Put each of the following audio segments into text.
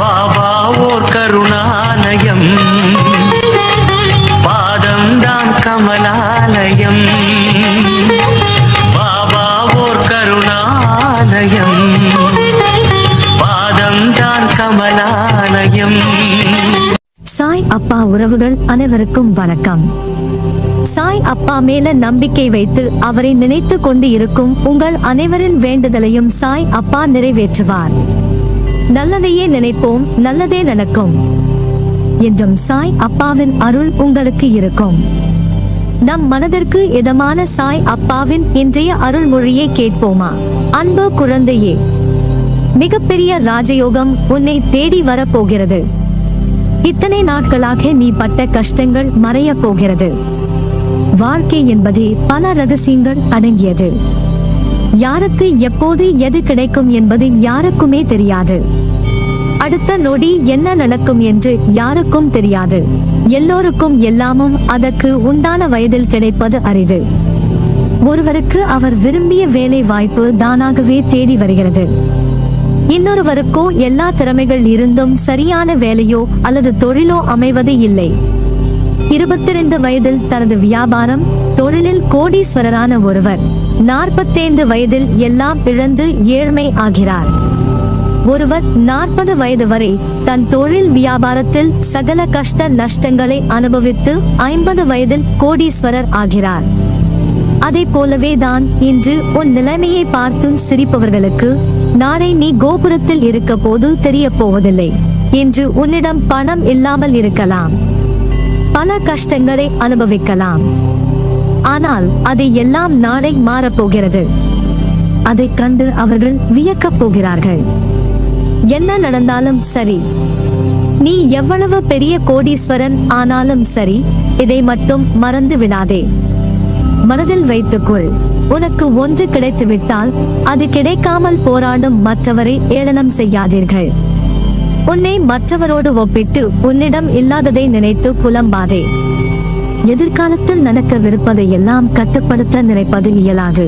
பாபா ஓர் கருணாலயம், பாதம்தான் கமலாலயம். பாபா ஓர் கருணாலயம், பாதம்தான் கமலாலயம். சாய் அப்பா உறவுகள் அனைவருக்கும் வணக்கம். சாய் அப்பா மேல நம்பிக்கை வைத்து அவரை நினைத்து கொண்டு இருக்கும் உங்கள் அனைவரின் வேண்டுதலையும் சாய் அப்பா நிறைவேற்றுவார். நல்லதையே நினைப்போம், நல்லதே நடக்கும் என்றும் சாய் அப்பாவின் அருள் உங்களுக்கு இருக்கும். நம் மனதிற்கு இதமான சாய் அப்பாவின் இன்றைய அருள்மொழியை கேட்போமா? அன்பு குழந்தையே, மிகப்பெரிய ராஜயோகம் உன்னை தேடி வரப்போகிறது. இத்தனை நாட்களாக நீ பட்ட கஷ்டங்கள் மறைய போகிறது. வாழ்க்கை என்பதே பல ரகசியங்கள் அடங்கியது. யாருக்கு எப்போது எது கிடைக்கும் என்பது யாருக்குமே தெரியாது. அடுத்த நொடி என்ன நடக்கும் என்று யாருக்கும் தெரியாது. எல்லோருக்கும் எல்லாமும் அதற்கு உண்டான வயதில் கிடைப்பது அரிது. ஒருவருக்கு அவர் விரும்பிய வேலை வாய்ப்பு தானாகவே தேடி வருகிறது. இன்னொருவருக்கோ எல்லா திறமைகள் இருந்தும் சரியான வேலையோ அல்லது தொழிலோ அமைவது இல்லை. 22 வயதில் தனது வியாபாரம் தொழிலில் கோடீஸ்வரரான ஒருவர் 45 வயதில் எல்லாம் இழந்து ஏழ்மை ஆகிறார். ஒருவர் 40 வயது வரை தன் தொழில் வியாபாரத்தில் சகல கஷ்ட நஷ்டங்களை அனுபவித்து 50 வயதில் கோடீஸ்வரர் ஆகிறார். அதை போலவே தான் இன்று உன் நிலைமையை பார்த்து சிரிப்பவர்களுக்கு நாளை நீ கோபுரத்தில் இருக்க போது தெரிய போவதில்லை. இன்று உன்னிடம் பணம் இல்லாமல் இருக்கலாம், பல கஷ்டங்களை அனுபவிக்கலாம். ஆனால் அதை எல்லாம் நாளை மாறப்போகிறது. அதை கண்டு அவர்கள் வியக்கப் போகிறார்கள். என்ன நடந்தாலும் சரி, நீ எவ்வளவு பெரிய கோடீஸ்வரன் ஆனாலும் சரி, இதை மட்டும் மறந்து விடாதே. மனதில் வைத்துக்கொள், உனக்கு ஒன்று கிடைத்துவிட்டால் அது கிடைக்காமல் போராடும் மற்றவரை ஏளனம் செய்யாதீர்கள். உன்னை மற்றவரோடு ஒப்பிட்டு உன்னிடம் இல்லாததை நினைத்து புலம்பாதே. எதிர்காலத்தில் நடக்கவிருப்பதை எல்லாம் கட்டுப்படுத்த நினைப்பது இயலாது.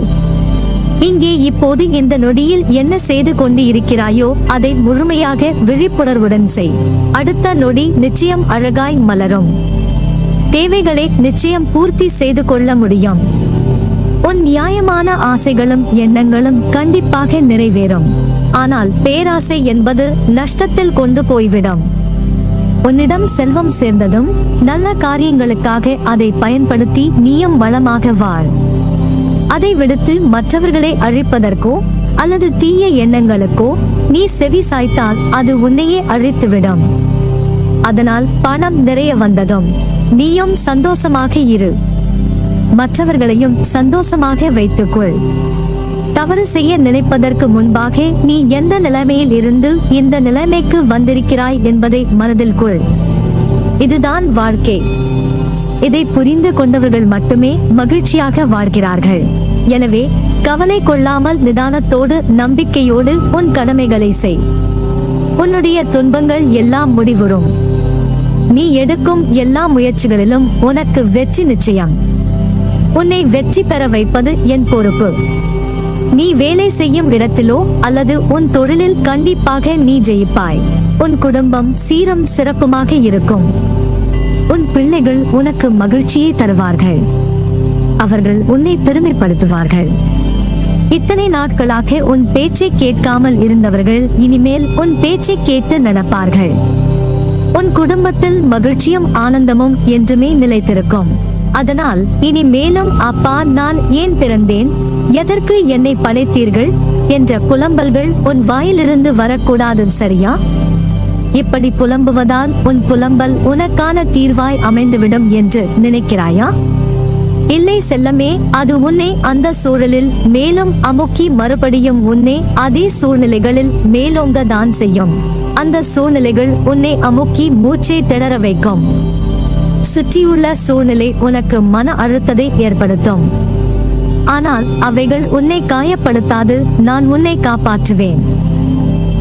இங்கே இப்போது இந்த நொடியில் என்ன செய்து கொண்டு இருக்கிறாயோ அதை முழுமையாக விழிப்புணர்வுடன் செய். அடுத்த நொடி நிச்சயம் அழகாய் மலரும். தேவைகளை நிச்சயம் பூர்த்தி செய்து கொள்ள முடியும். உன் நியாயமான ஆசைகளும் எண்ணங்களும் கண்டிப்பாக நிறைவேறும். ஆனால் பேராசை என்பது நஷ்டத்தில் கொண்டு போய்விடும். உன்னிடம் செல்வம் சேர்ந்ததும் நல்ல காரியங்களுக்காக அதை பயன்படுத்தி நீயும் வளமாக வாழ். அதை விடுத்து மற்றவர்களை அழிப்பதற்கோ அல்லது தீய எண்ணங்களுக்கோ நீ செவி சாய்த்தால் அது உன்னையே அழித்துவிடும். அதனால் பணம் நிறைய வந்ததும் நீயும் சந்தோஷமாக இரு, மற்றவர்களையும் சந்தோஷமாக வைத்துக்கொள். தவறு செய்ய நினைப்பதற்கு முன்பாக நீ எந்த நிலைமையில் இருந்து இந்த நிலைமைக்கு வந்திருக்கிறாய் என்பதை மனதில் கொள். இதுதான் வாழ்க்கை. இதை புரிந்து கொண்டவர்கள் மட்டுமே மகிழ்ச்சியாக வாழ்கிறார்கள். எனவே கவலை கொள்ளாமல் நிதானத்தோடு நம்பிக்கையோடு உன் கடமைகளை செய். உன்னுடைய துன்பங்கள் எல்லாம் முடிவுறும். நீ எடுக்கும் எல்லா முயற்சிகளிலும் உனக்கு வெற்றி நிச்சயம். உன்னை வெற்றி பெற வைப்பது என் பொறுப்பு. நீ வேலை செய்யும் இடத்திலோ அல்லது உன் தொழிலில் கண்டிப்பாக நீ ஜெயிப்பாய். உன் குடும்பம் சீரும் சிறப்புமாக இருக்கும். உன் பிள்ளைகள் உனக்கு மகிழ்ச்சியை தருவார்கள். அவர்கள் உன்னை பெருமைப்படுத்துவார்கள். இத்தனை நாட்களாக உன் பேச்சை கேட்காமல் இருந்தவர்கள் இனிமேல் உன் பேச்சை கேட்டு நடப்பார்கள். உன் குடும்பத்தில் மகிழ்ச்சியும் ஆனந்தமும் என்றுமே நிலைத்திருக்கும். அதனால் இனி மேலும் அப்பா நான் ஏன் பிறந்தேன், எதற்கு என்னை படைத்தீர்கள் என்ற புலம்பல்கள் உன் வாயிலிருந்து வரக்கூடாது, சரியா? இப்படி புலம்புவதால் உன் புலம்பல் உனக்கான தீர்வாய் அமைந்துவிடும் என்று நினைக்கிறாயா? இல்லை செல்லமே, அது உன்னை அந்த சூழலில் மேலும் அமுக்கி மறுபடியும் உன்னை அதே சூழ்நிலைகளில் மேலோங்க தான் செய்யும். அந்த சூழ்நிலைகள் உன்னை அமுக்கி மூச்சை திணற வைக்கும். சுற்றியுள்ள சூழ்நிலை உனக்கு மன அழுத்தத்தை ஏற்படுத்தும். ஆனால் அவைகள் உன்னை காயப்படுத்தாது. நான் உன்னை காப்பாற்றுவேன்.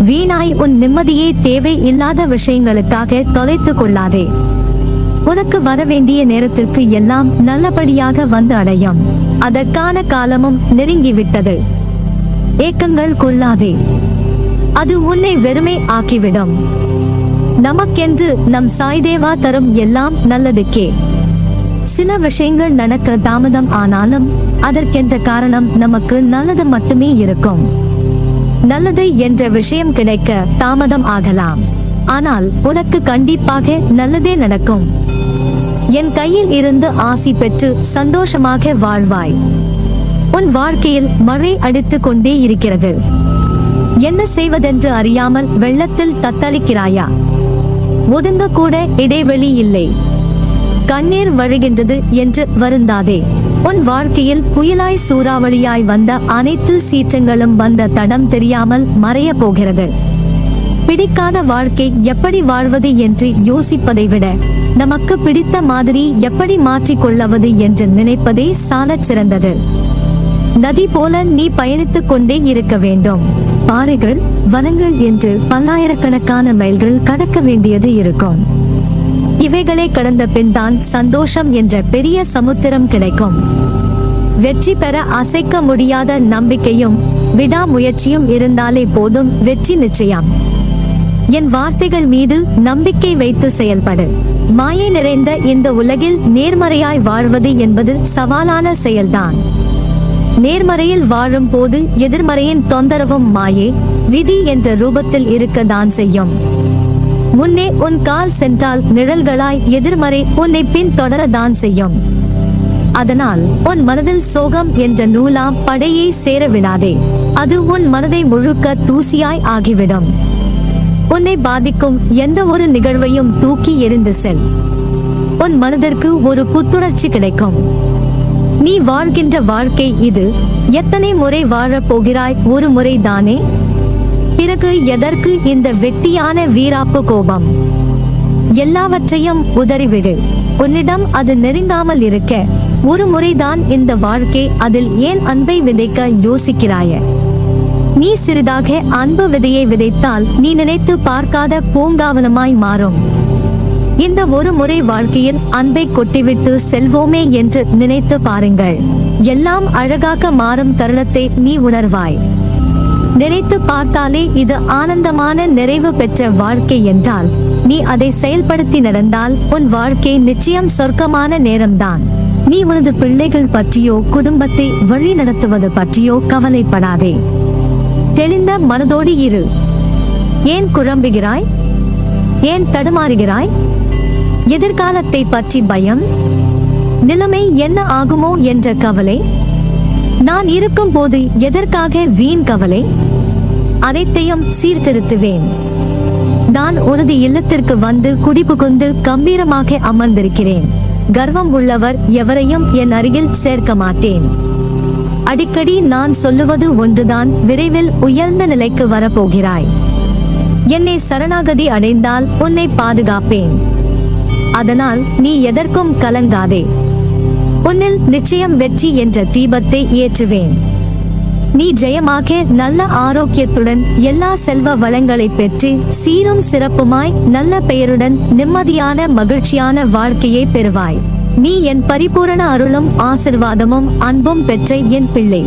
வீணாய் உன் நிம்மதியை தேவை இல்லாத விஷயங்களுக்காக தொலைத்து கொள்ளாதே. உனக்கு வரவேண்டிய நேரத்திற்கு எல்லாம் நல்லபடியாக வந்து அடையும். அதற்கான காலமும் நெருங்கிவிட்டது. ஏக்கங்கள் கொள்ளாதே. அது உன்னை வெறுமை ஆக்கிவிடும். நமக்கென்று நம் சாய்தேவா தரும் எல்லாம் நல்லதுக்கே. சில விஷயங்கள் நடக்க தாமதம் ஆனாலும் அதற்கென்ற காரணம் நமக்கு நல்லது மட்டுமே இருக்கும். நல்லது என்ற விஷயம் கிடைக்க தாமதம் ஆகலாம், ஆனால் உனக்கு கண்டிப்பாக நல்லதே நடக்கும். என் கையில் இருந்து ஆசி பெற்று சந்தோஷமாக வாழ்வாய். உன் வாழ்க்கையில் மழை அடித்துக் கொண்டே இருக்கிறது. என்ன செய்வதென்று அறியாமல் வெள்ளத்தில் தத்தளிக்கிறாயா? ஒதுங்க கூட இடைவெளி இல்லை. கண்ணீர் வழிகின்றது என்று வருந்தாதே. உன் வாழ்க்கையில் புயலாய் சூறாவளியாய் வந்த அனைத்து சீற்றங்களும் வந்த தடம் தெரியாமல் மறைய போகிறது. பிடிக்காத வாழ்க்கை எப்படி வாழ்வது என்று யோசிப்பதை விட நமக்கு பிடித்த மாதிரி எப்படி மாற்றிக்கொள்ளவது என்று நினைப்பதே சாலச் சிறந்தது. நதி போல நீ பயணித்துக் கொண்டே இருக்க வேண்டும். பாறைகள், வனங்கள் என்று பல்லாயிரக்கணக்கான மைல்கள் கடக்க வேண்டியது இருக்கும். இவைகளை கடந்த பின் தான் சந்தோஷம் என்ற பெரிய சமுத்திரம் கிடைக்கும். வெற்றி பெற அசைக்க முடியாத நம்பிக்கையும் விடாமுயற்சியும் இருந்தாலே போதும், வெற்றி நிச்சயம். என் வார்த்தைகள் மீது நம்பிக்கை வைத்து செயல்படு. மாயை நிறைந்த இந்த உலகில் நேர்மறையாய் வாழ்வது என்பது சவாலான செயல்தான். நேர்மறையில் வாழும் போது எதிர்மறையின் தொந்தரவும் மாயே, விதி என்ற ரூபத்தில் இருக்கத்தான் செய்யும். முன்னே உன் கால் சென்றால் நிழல்களாய் எதிர்மறை உன்னை பின் தொடரதான் செய்யும். அதனால் உன் மனதில் சோகம் என்ற நூலாம் படையை சேர விடாதே. அது உன் மனதை முழுக்க தூசியாய் ஆகிவிடும். உன்னை பாதிக்கும் எந்த ஒரு நிகழ்வையும் தூக்கி எறிந்து செல். உன் மனதிற்கு ஒரு புத்துணர்ச்சி கிடைக்கும். நீ வாழ்கின்ற வாழ்க்கை இது. எத்தனை முறை வாழப் போகிறாய்? ஒரு முறை தானே. பிறகு எதற்கு இந்த வெட்டியான வீராப்பு கோபம்? எல்லாவற்றையும் உதறிவிடு. உன்னிடம் அது நெருங்காமல் இருக்க ஒரு முறைதான் இந்த வாழ்க்கை. அதில் ஏன் அன்பை விதைக்க யோசிக்கிறாய? நீ சிறிதாக அன்பு விதையை விதைத்தால் நீ நினைத்து பார்க்காத பூங்காவனமாய் மாறும். இந்த ஒரு முறை வாழ்க்கையில் அன்பை கொட்டிவிட்டு செல்வோமே என்று நினைத்து பாருங்கள். எல்லாம் அழகாக மாறும் தருணத்தை நீ உணர்வாய். நினைத்து பார்த்தாலே இது ஆனந்தமான நிறைவு பெற்ற வாழ்க்கை என்றால் நீ அதை செயல்படுத்தி நடந்தால் உன் வாழ்க்கை நிச்சயம் சொர்க்கமான நேரம்தான். நீ உனது பிள்ளைகள் பற்றியோ குடும்பத்தை வழி நடத்துவது பற்றியோ கவலைப்படாதே. தெளிந்த மனதோடு இரு. ஏன் குழம்புகிறாய்? ஏன் தடுமாறுகிறாய்? எதிர்காலத்தை பற்றி பயம்? நிலைமை என்ன ஆகுமோ என்ற கவலை? நான் இருக்கும் போது எதற்காக வீண் கவலை? அனைத்தையும் சீர்திருத்துவேன். நான் உனது இல்லத்திற்கு வந்து குடிபுகுந்து கம்பீரமாக அமர்ந்திருக்கிறேன். கர்வம் உள்ளவர் எவரையும் என் அருகில் சேர்க்க மாட்டேன். அடிக்கடி நான் சொல்லுவது ஒன்றுதான், விரைவில் உயர்ந்த நிலைக்கு வரப்போகிறாய். என்னை சரணாகதி அடைந்தால் உன்னை பாதுகாப்பேன். அதனால் நீ எதற்கும் கலங்காதே. உன்னில் நிச்சயம் வெற்றி என்ற தீபத்தை ஏற்றுவேன். நீ ஜெயமாக நல்ல ஆரோக்கியத்துடன் எல்லா செல்வ வளங்களை பெற்று சீரும் சிறப்புமாய் நல்ல பெயருடன் நிம்மதியான மகிழ்ச்சியான வாழ்க்கையை பெறுவாய். நீ என் பரிபூரண அருளும் ஆசிர்வாதமும் அன்பும் பெற்ற என் பிள்ளை.